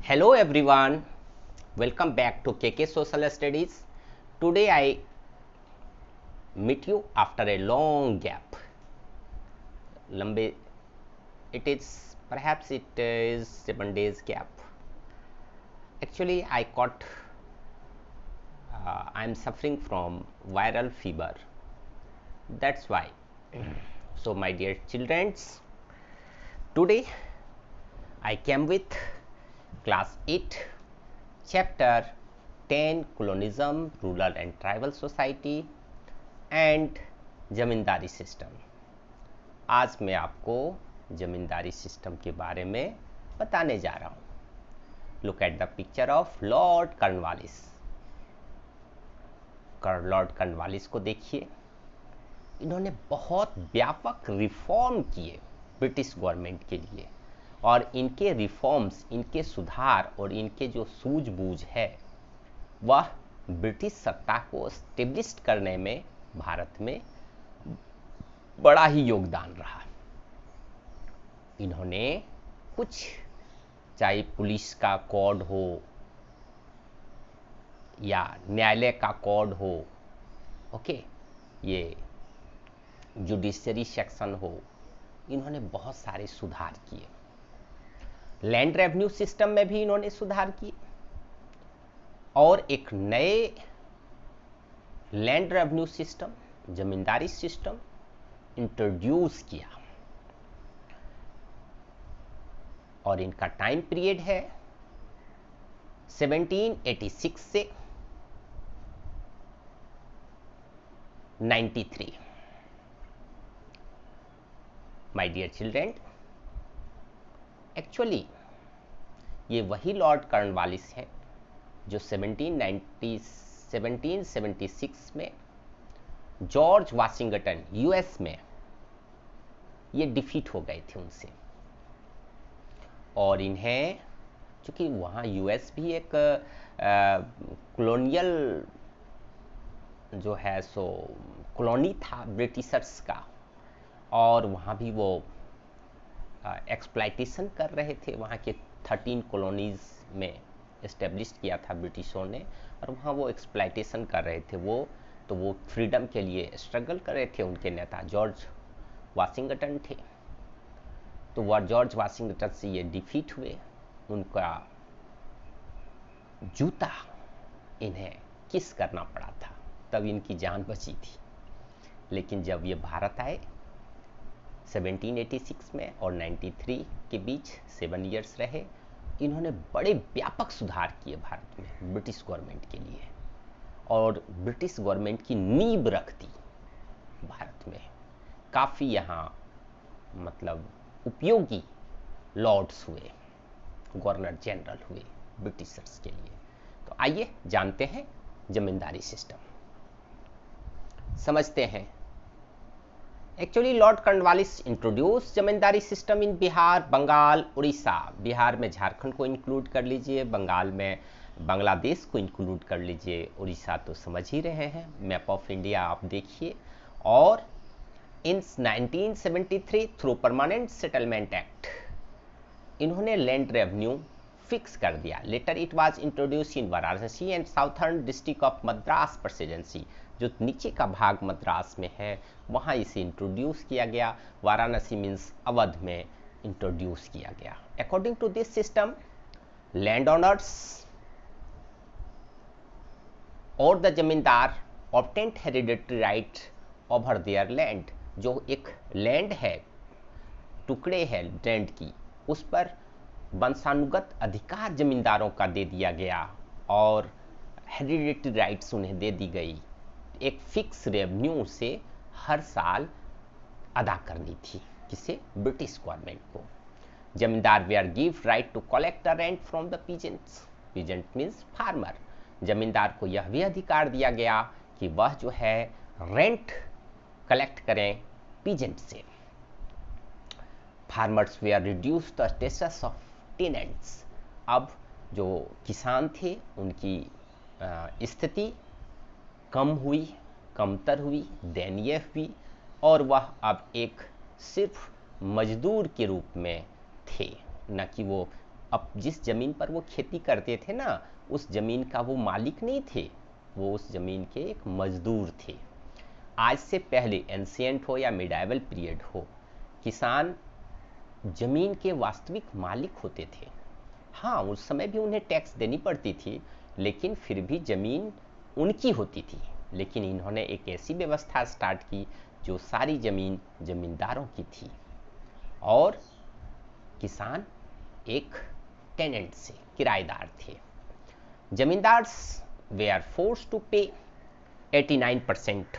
Hello everyone, welcome back to KK Social Studies. Today I meet you after a long gap. Lambe, it is perhaps it is 7 days gap. Actually, I am suffering from viral fever. That's why. So, my dear children, today I came with class 8 chapter 10 colonialism, rural and tribal society and ज़मींदारी system. आज मैं आपको ज़मींदारी system के बारे में बताने जा रहा हूँ। Look at the picture of Lord Cornwallis. Lord Cornwallis को देखिए, इन्होंने बहुत व्यापक रिफॉर्म किए ब्रिटिश गवर्नमेंट के लिए, और इनके रिफॉर्म्स, इनके सुधार और इनके जो सूझबूझ है वह ब्रिटिश सत्ता को स्टेब्लिश करने में भारत में बड़ा ही योगदान रहा। इन्होंने कुछ, चाहे पुलिस का कोड हो या न्यायालय का कोड हो, ओके, ये जुडिशरी सेक्शन हो, इन्होंने बहुत सारे सुधार किए। लैंड रेवेन्यू सिस्टम में भी इन्होंने सुधार किए और एक नए लैंड रेवेन्यू सिस्टम, जमींदारी सिस्टम इंट्रोड्यूस किया, और इनका टाइम पीरियड है 1786 से 93। माय डियर चिल्ड्रेन, एक्चुअली ये वही लॉर्ड कॉर्नवालिस है जो 1776 में जॉर्ज वाशिंगटन यूएस में ये डिफीट हो गए थे उनसे, और इन्हें, चूंकि वहाँ यूएस भी एक कॉलोनियल जो है सो कॉलोनी था ब्रिटिशर्स का, और वहाँ भी वो एक्सप्लाइटेशन कर रहे थे। वहाँ के 13 कॉलोनीज में इस्टेब्लिश किया था ब्रिटिशों ने, और वहाँ वो एक्सप्लाइटेशन कर रहे थे। तो वो फ्रीडम के लिए स्ट्रगल कर रहे थे। उनके नेता जॉर्ज वाशिंगटन थे, तो वह जॉर्ज वाशिंगटन से ये डिफीट हुए। उनका जूता इन्हें किस करना पड़ा था, तब इनकी जान बची थी। लेकिन जब ये भारत आए 1786 में और 93 के बीच 7 इयर्स रहे, इन्होंने बड़े व्यापक सुधार किए भारत में ब्रिटिश गवर्नमेंट के लिए, और ब्रिटिश गवर्नमेंट की नींव रख दी भारत में। काफ़ी यहाँ मतलब उपयोगी लॉर्ड्स हुए, गवर्नर जनरल हुए ब्रिटिशर्स के लिए। तो आइए जानते हैं जमींदारी सिस्टम, समझते हैं। Actually Lord Cornwallis introduce zamindari system in Bihar, Bengal, Orissa. Bihar में झारखंड को इंक्लूड कर लीजिए, बंगाल में बांग्लादेश को इंक्लूड कर लीजिए, उड़ीसा तो समझ ही रहे हैं, मैप ऑफ इंडिया आप देखिए। और in 1973 through permanent settlement act इन्होंने लैंड रेवेन्यू फिक्स कर दिया। Later it was introduce in Varanasi and southern district of Madras presidency. जो नीचे का भाग मद्रास में है वहाँ इसे इंट्रोड्यूस किया गया। वाराणसी मीन्स अवध में इंट्रोड्यूस किया गया। According to this system, land owners और the zamindar obtained hereditary right over their land. जो एक लैंड है, टुकड़े है लैंड की, उस पर वंशानुगत अधिकार जमींदारों का दे दिया गया, और हेरिडिटरी राइट्स उन्हें दे दी गई। एक फिक्स रेवेन्यू से हर साल अदा करनी थी, किसे? ब्रिटिश गवर्नमेंट को। Zamindar were give right to collect the rent from the peasants. Peasant means farmer. Zamindar को यह भी अधिकार दिया गया कि वह जो है रेंट कलेक्ट करें पीजेंट से। Farmers were reduce the status of tenants. अब जो किसान थे उनकी स्थिति कम हुई, कमतर हुई, दयनीय हुई, और वह अब एक सिर्फ मजदूर के रूप में थे, न कि वो अब जिस ज़मीन पर वो खेती करते थे ना, उस ज़मीन का वो मालिक नहीं थे, वो उस ज़मीन के एक मजदूर थे। आज से पहले एंशिएंट हो या मिडाइवल पीरियड हो, किसान ज़मीन के वास्तविक मालिक होते थे। हाँ, उस समय भी उन्हें टैक्स देनी पड़ती थी, लेकिन फिर भी ज़मीन उनकी होती थी। लेकिन इन्होंने एक ऐसी व्यवस्था स्टार्ट की जो सारी ज़मीन ज़मींदारों की थी और किसान एक टेनेंट से, किराएदार थे। Zamindars were forced to pay 89%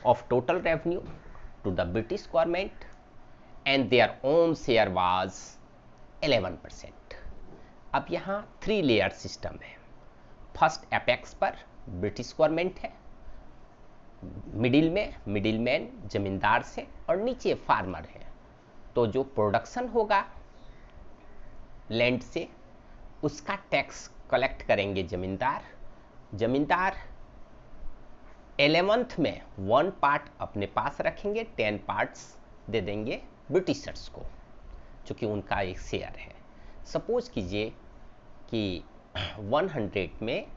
of total revenue to the British government and their own share was 11%. अब यहाँ 3 लेयर सिस्टम है। फर्स्ट एपेक्स पर ब्रिटिश गवर्नमेंट है, मिडिल में मिडिलमैन जमींदार से, और नीचे फार्मर है। तो जो प्रोडक्शन होगा लैंड से, उसका टैक्स कलेक्ट करेंगे जमींदार। जमींदार 11th में 1 पार्ट अपने पास रखेंगे, 10 पार्ट्स दे देंगे ब्रिटिशर्स को, चूँकि उनका एक शेयर है। सपोज कीजिए कि 100 में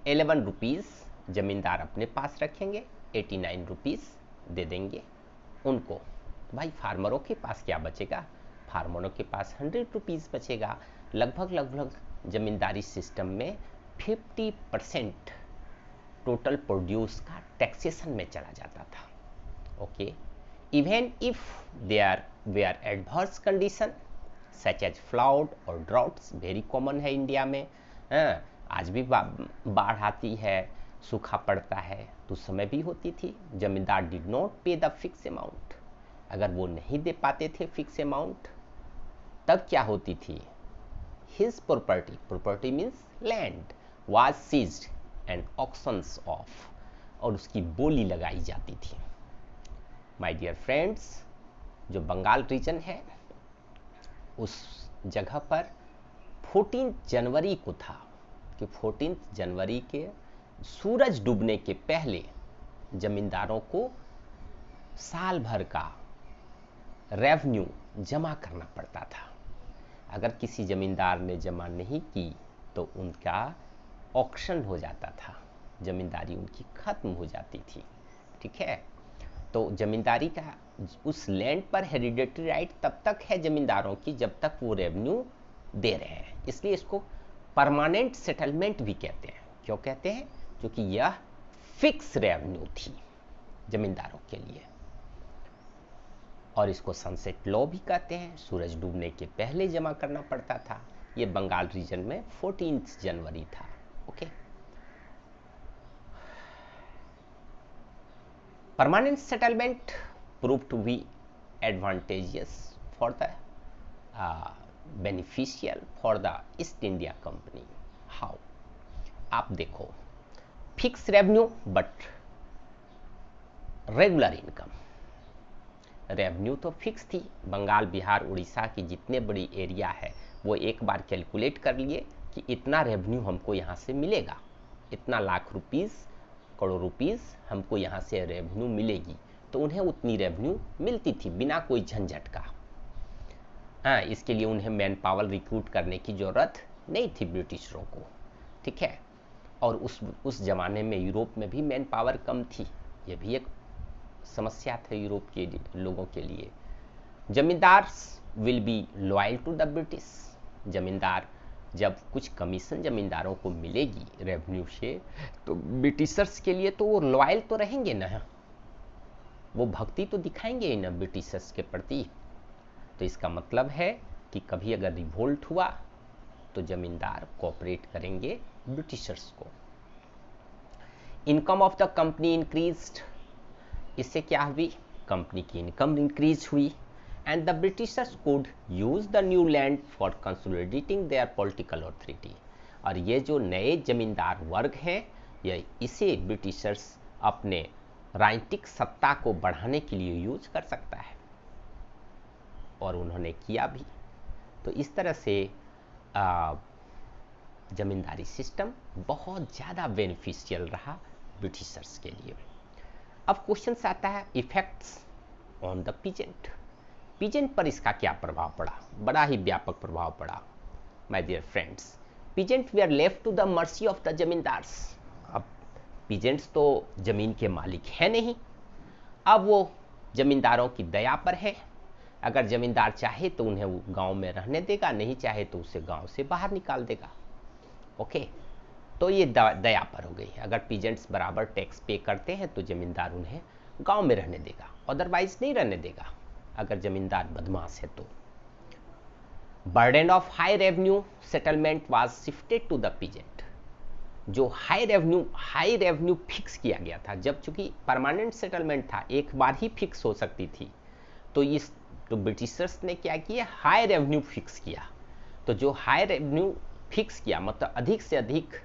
11 रुपीज़ जमींदार अपने पास रखेंगे, 89 रुपीज़ दे देंगे उनको। भाई फार्मरों के पास क्या बचेगा? फार्मरों के पास 100 रुपीज़ बचेगा। लगभग जमींदारी सिस्टम में 50% टोटल प्रोड्यूस का टैक्सेशन में चला जाता था। Okay, even if there were adverse condition such as flood और ड्राउट्स, वेरी कॉमन है इंडिया में। आज भी बाढ़ आती है, सूखा पड़ता है, तो उस समय भी होती थी। जमींदार डिड नॉट पे द फिक्स अमाउंट। अगर वो नहीं दे पाते थे फिक्स अमाउंट, तब क्या होती थी? His property means land was seized and auctions off, और उसकी बोली लगाई जाती थी। माय डियर फ्रेंड्स, जो बंगाल रीजन है, उस जगह पर 14 जनवरी को था कि 14 जनवरी के सूरज डूबने के पहले जमींदारों को साल भर का रेवेन्यू जमा करना पड़ता था। अगर किसी जमींदार ने जमा नहीं की तो उनका ऑक्शन हो जाता था, जमींदारी उनकी खत्म हो जाती थी। ठीक है, तो जमींदारी का उस लैंड पर हेरिडेटरी राइट तब तक है जमींदारों की जब तक वो रेवेन्यू दे रहे हैं। इसलिए इसको परमानेंट सेटलमेंट भी कहते हैं। क्यों कहते हैं? क्योंकि यह फिक्स रेवेन्यू थी जमींदारों के लिए। और इसको सनसेट लॉ भी कहते हैं। सूरज डूबने के पहले जमा करना पड़ता था। ये बंगाल रीजन में 14 जनवरी था। Okay, permanent settlement prove to be advantageous for the beneficial for the East India company. How? आप देखो, fix revenue but regular income. Revenue तो फिक्स थी। बंगाल, बिहार, उड़ीसा की जितने बड़ी एरिया है वो एक बार कैलकुलेट कर लिए कि इतना रेवेन्यू हमको यहाँ से मिलेगा, इतना लाख रुपीज़, करोड़ रुपीज़ हमको यहाँ से रेवेन्यू मिलेगी। तो उन्हें उतनी रेवेन्यू मिलती थी बिना कोई झंझट का। हाँ, इसके लिए उन्हें मैन पावर रिक्रूट करने की ज़रूरत नहीं थी ब्रिटिशरों को। ठीक है, और उस ज़माने में यूरोप में भी मैन पावर कम थी। ये भी एक समस्या था यूरोप के लोगों के लिए। Zamindar will be loyal to the British. Zamindar, जब कुछ कमीशन जमींदारों को मिलेगी रेवेन्यू से, तो ब्रिटिशर्स के लिए तो वो लॉयल तो रहेंगे ना, वो भक्ति तो दिखाएंगे ही ना ब्रिटिशर्स के प्रति। तो इसका मतलब है कि कभी अगर रिवोल्ट हुआ तो जमींदार कोऑपरेट करेंगे ब्रिटिशर्स को। Income of the company increased. इससे क्या हुई? कंपनी की इनकम इंक्रीज हुई and the Britishers could use the new land for consolidating there political authority. और ये जो नए जमींदार वर्ग हैं, ये इसे ब्रिटिशर्स अपने राजनीतिक सत्ता को बढ़ाने के लिए यूज कर सकता है, और उन्होंने किया भी। तो इस तरह से जमींदारी सिस्टम बहुत ज़्यादा बेनिफिशियल रहा ब्रिटिशर्स के लिए। अब क्वेश्चन आता है effects on the peasant. Peasant पर इसका क्या प्रभाव पड़ा? बड़ा ही व्यापक प्रभाव पड़ा। My dear friends, peasant they are left to the mercy of the zamindars. अब पीजेंट्स तो जमीन के मालिक हैं नहीं, अब वो जमींदारों की दया पर है। अगर जमींदार चाहे तो उन्हें वो गांव में रहने देगा, नहीं चाहे तो उसे गांव से बाहर निकाल देगा। ओके, तो ये दया पर हो गई। अगर पीजेंट्स बराबर टैक्स पे करते हैं तो जमींदार उन्हें गांव में रहने देगा, अदरवाइज नहीं रहने देगा अगर जमींदार बदमाश है तो। Burden of high revenue settlement was shifted to the peasant. जो हाई रेवेन्यू फिक्स किया गया था, जब चूंकि परमानेंट सेटलमेंट था, एक बार ही फिक्स हो सकती थी, तो ब्रिटिशर्स ने क्या किया, हाई रेवेन्यू फिक्स किया। तो जो हाई रेवेन्यू फिक्स किया मतलब अधिक से अधिक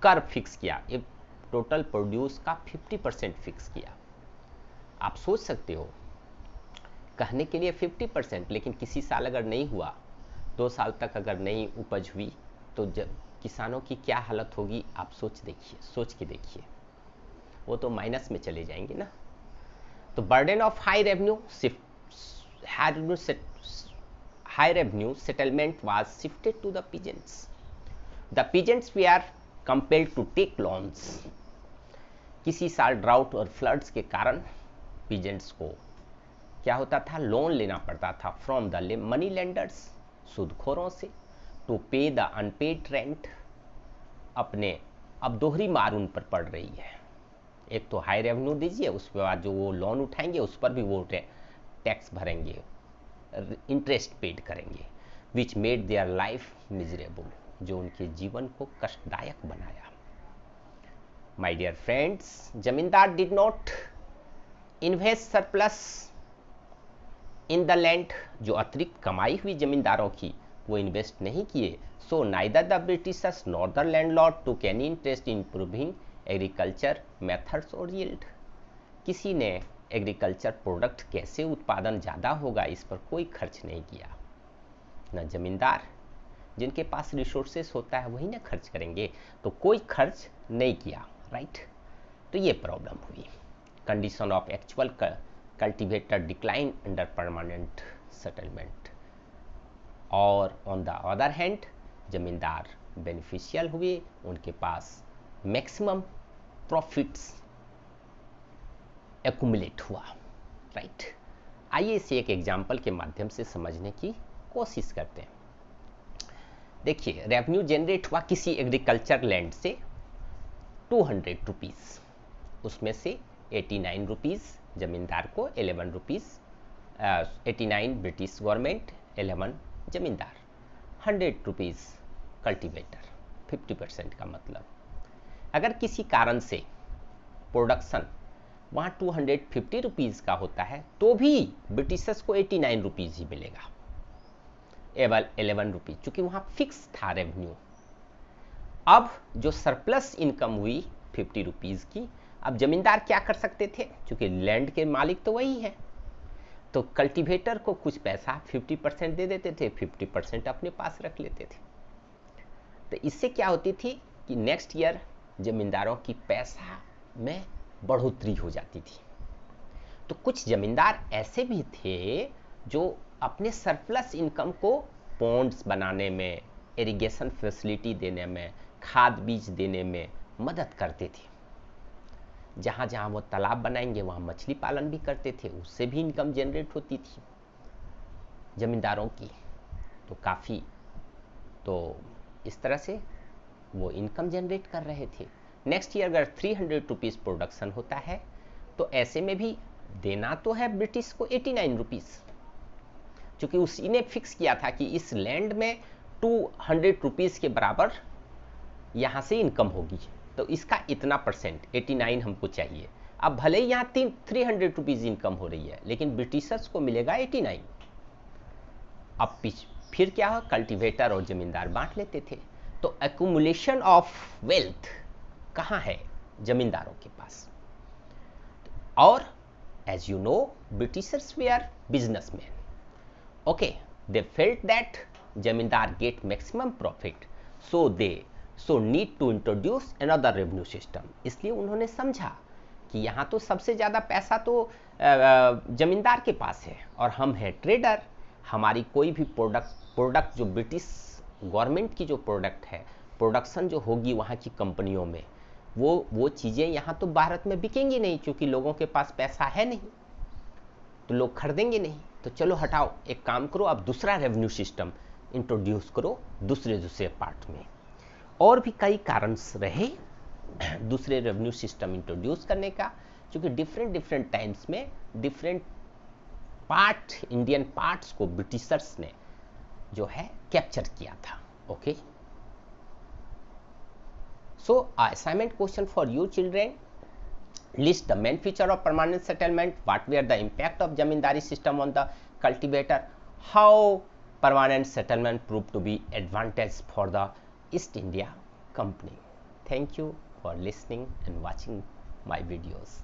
कर फिक्स किया, एक टोटल प्रोड्यूस का 50% फिक्स किया। आप सोच सकते हो, कहने के लिए 50%, लेकिन किसी साल अगर नहीं हुआ, 2 साल तक अगर नहीं उपज हुई, तो किसानों की क्या हालत होगी आप सोच के देखिए, वो तो माइनस में चले जाएंगे ना। तो burden of high revenue settlement was shifted to the peasants. The peasants they are compelled to take loans. किसी साल ड्राउट और फ्लड्स के कारण पीजेंट्स को क्या होता था, लोन लेना पड़ता था फ्रॉम द मनी लेंडर्स, सूदखोरों से, टू पे द अनपेड रेंट। अपने अब दोहरी मार उन पर पड़ रही है, एक तो हाई रेवेन्यू दीजिए, उसके बाद जो वो लोन उठाएंगे उस पर भी वो टैक्स भरेंगे, इंटरेस्ट पेड करेंगे, which made their life miserable, जो उनके जीवन को कष्टदायक बनाया। माय डियर फ्रेंड्स, जमींदार did not invest surplus in the land. जो अतिरिक्त कमाई हुई जमींदारों की वो इन्वेस्ट नहीं किए। So neither the Britishers nor the landlord took any interest in improving agriculture methods और यील्ड। किसी ने एग्रीकल्चर प्रोडक्ट कैसे उत्पादन ज़्यादा होगा इस पर कोई खर्च नहीं किया। न जमींदार, जिनके पास रिसोर्सेस होता है वही ना खर्च करेंगे, तो कोई खर्च नहीं किया, राइट। तो ये प्रॉब्लम हुई। Condition of actual cultivator decline under permanent settlement. और ऑन द अदर हैंड जमींदार बेनिफिशियल हुए, उनके पास मैक्सिमम प्रॉफिट्स एक्यूमुलेट हुआ, राइट। आइए इसे एक एग्जाम्पल के माध्यम से समझने की कोशिश करते हैं। देखिए, रेवेन्यू जनरेट हुआ किसी एग्रीकल्चर लैंड से 200 रुपीज़, उसमें से 89 रुपीज़ जमींदार को, 11 रुपीज़ 89 ब्रिटिश गवर्नमेंट, 11 जमींदार, 100 रुपीज़ कल्टीवेटर, 50% का मतलब। अगर किसी कारण से प्रोडक्शन वहाँ 250 रुपीज़ का होता है तो भी ब्रिटिशर्स को 89 रुपीज़ ही मिलेगा, एवल 11 रुपीज़, चूँकि वहाँ फिक्स था रेवेन्यू। अब जो सरप्लस इनकम हुई 50 रुपीज़ की, अब जमींदार क्या कर सकते थे, चूँकि लैंड के मालिक तो वही है, तो कल्टीवेटर को कुछ पैसा 50% दे देते थे, 50% अपने पास रख लेते थे। तो इससे क्या होती थी कि नेक्स्ट ईयर जमींदारों की पैसा में बढ़ोतरी हो जाती थी। तो कुछ जमींदार ऐसे भी थे जो अपने सरप्लस इनकम को पॉन्ड्स बनाने में, इरिगेशन फैसिलिटी देने में, खाद बीज देने में मदद करते थे। जहाँ जहाँ वो तालाब बनाएंगे वहाँ मछली पालन भी करते थे, उससे भी इनकम जनरेट होती थी जमींदारों की। तो काफ़ी, तो इस तरह से वो इनकम जनरेट कर रहे थे। नेक्स्ट ईयर अगर 300 रुपीज़ प्रोडक्शन होता है तो ऐसे में भी देना तो है ब्रिटिश को 89 रुपीज़, क्योंकि उसी ने फिक्स किया था कि इस लैंड में 200 रुपीज़ के बराबर यहाँ से इनकम होगी, तो इसका इतना परसेंट 89 हमको चाहिए। अब भले ही यहाँ 300 रुपीज़ इनकम हो रही है, लेकिन ब्रिटिशर्स को मिलेगा 89। अब फिर क्या हो, कल्टीवेटर और जमींदार बांट लेते थे। तो एक्यूमुलेशन ऑफ वेल्थ कहाँ है, जमींदारों के पास। और as you know Britishers they are businessman, okay, they felt that zamindar get maximum profit, so need to introduce another revenue system. इसलिए उन्होंने समझा कि यहाँ तो सबसे ज़्यादा पैसा तो जमींदार के पास है और हम हैं ट्रेडर, हमारी कोई भी प्रोडक्ट जो ब्रिटिश गवर्नमेंट की जो प्रोडक्ट है, प्रोडक्शन जो होगी वहाँ की कंपनियों में, वो चीज़ें यहाँ तो भारत में बिकेंगी नहीं, क्योंकि लोगों के पास पैसा है नहीं, तो लोग खरीदेंगे नहीं। तो चलो हटाओ, एक काम करो, आप दूसरा रेवेन्यू सिस्टम इंट्रोड्यूस करो दूसरे पार्ट में। और भी कई कारण रहे दूसरे रेवेन्यू सिस्टम इंट्रोड्यूस करने का, क्योंकि डिफरेंट टाइम्स में डिफरेंट पार्ट, इंडियन पार्ट्स को ब्रिटिशर्स ने जो है कैप्चर किया था। Okay, so assignment question for you children, list the main feature of permanent settlement, what were the impact of zamindari system on the cultivator, how permanent settlement proved to be advantage for the East India Company. Thank you for listening and watching my videos.